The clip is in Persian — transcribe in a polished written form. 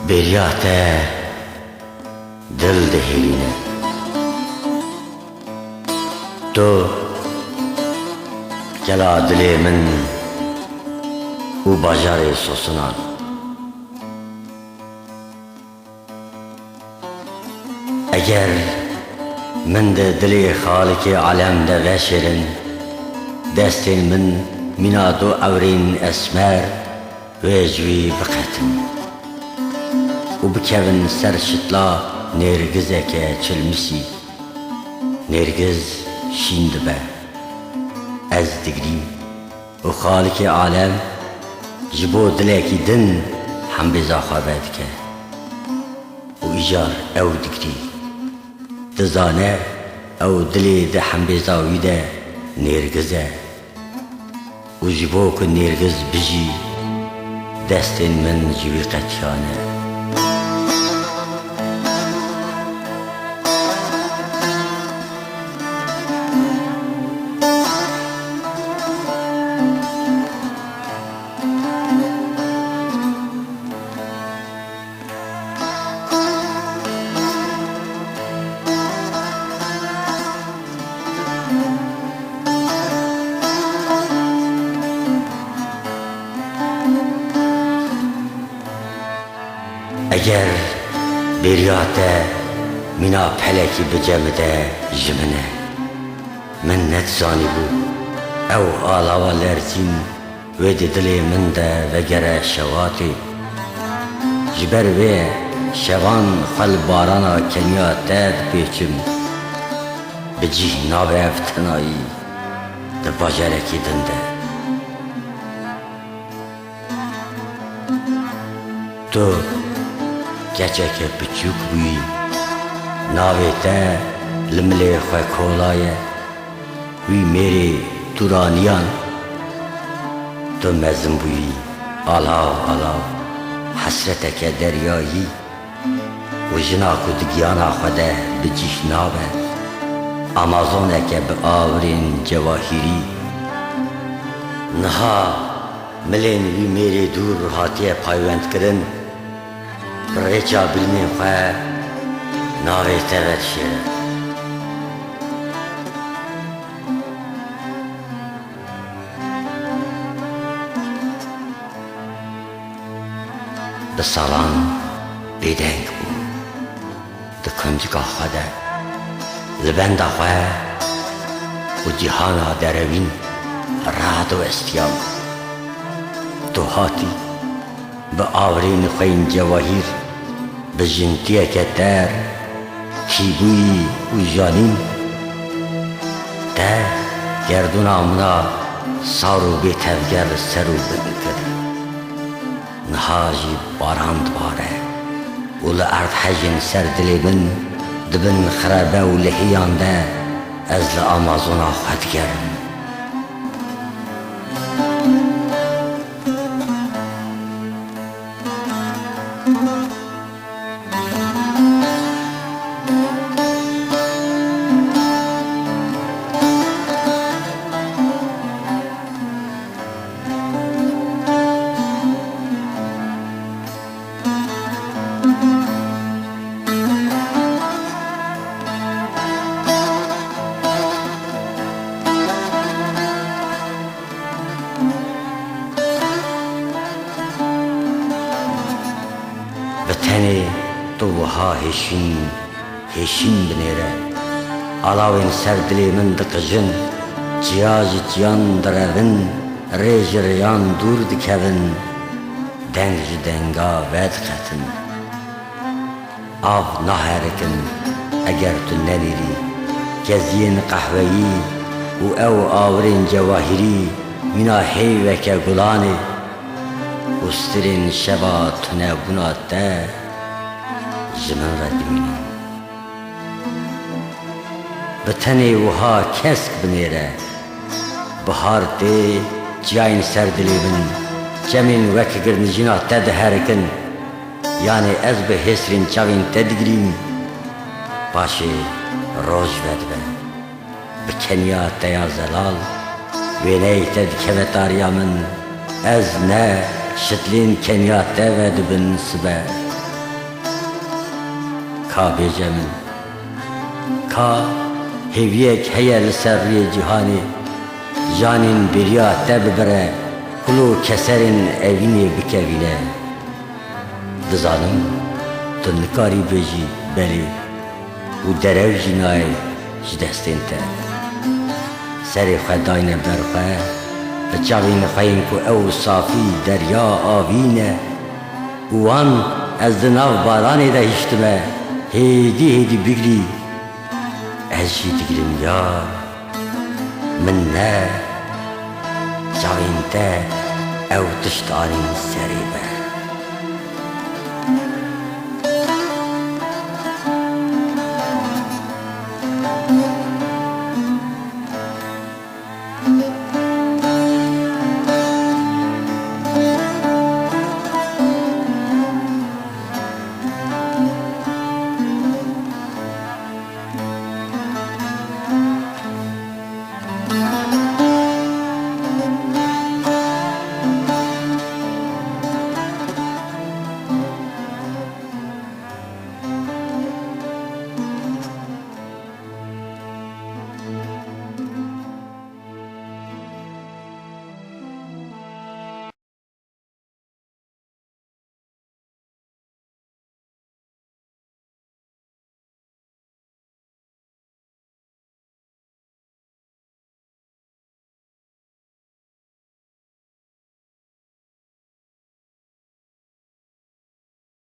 بریاته دل دهیلینه تو گلا دل من او باجار سوسنان اگر من ده دل خالق عالم ده وشرن دستین من منادو اورین اسمر وجوی بقتن و بکون سر شتلا نرگزه که چلمسی نرگز شیند به از دگریم و خالق عالم جبو دلکی دن هم بزا خوابد که و ایجار او دگری دزانه او دلی ده هم بزاوی ده نرگزه و جبو که نرگز بجی دستین من جوی قطیانه اگر بریاته منا پلکی بجمده جمنه من نتزانی بو او آلاوا لرزین و دلی من ده وگره شواتی جبر و شوان خل بارانا کنیا تد پیچم بجی ناو افتنایی ده باجرکی دنده تو گچه که بچوک بوی ناوی تا لملی خواه کولایه وی میری تورانیان تو مزم بوی آلاو آلاو حسرت که دریایی و جناکو دگیانا خوده بجیش ناوه آمازونه که به آورین جواهیری نها ملین وی میری دور هاتیه پایوند کرن ریچا بلمین خواه ناوی تبت شیره ده سالان بیدنگ بو ده کنجگاه خواه لبند خواه و جهانا دروین راد و استیام تو هاتی به آورین خوین جواهیر به جنتیه که در کیبوی و جانین در گردون آمنا سارو بی تفگر سرو بگرد نهاجی باراند باره و لعرد حجن سر دلی من دبن خرابه و لحیان ده از لآمازونا خود گرم بتنی تو وها هشین بنیره علاوین سر دلی من دقجن جیاج جیان درون ریج ریان دور دکون دنگ دنگا ود قتن آب نهرکن اگر تو نلیری گزین قهوهی و او آورین جواهری منا حیوک گلانی استرین شبا تنه بناته زمن را بینیم به تنی وها کسک بنیره بهار دی جاین سر دلی بن جمین وک گرن جنا تد هرکن یعنی از به حسرین چاوین تدگریم باشه روز ود به کنیا تیا زلال وینه تد کفتاریا من از نه شتلين كان يعتبد بالنسبة ka bêje min ka hêviyek heye li ser rûyê cîhanê janên bêriya te bibire kulû keserên evînê bikevîne dizanim tu nikarî bêjî belê û derew jî nayê ji destên te serê xwe dayne ber xwe bi çavên xwe yên ku ew safî derya avî ne û wan ez di nav baranê de hîştime hêdî hêdî bigirî ez jî digirim yar min ne çavên te ew tiştanên serê be.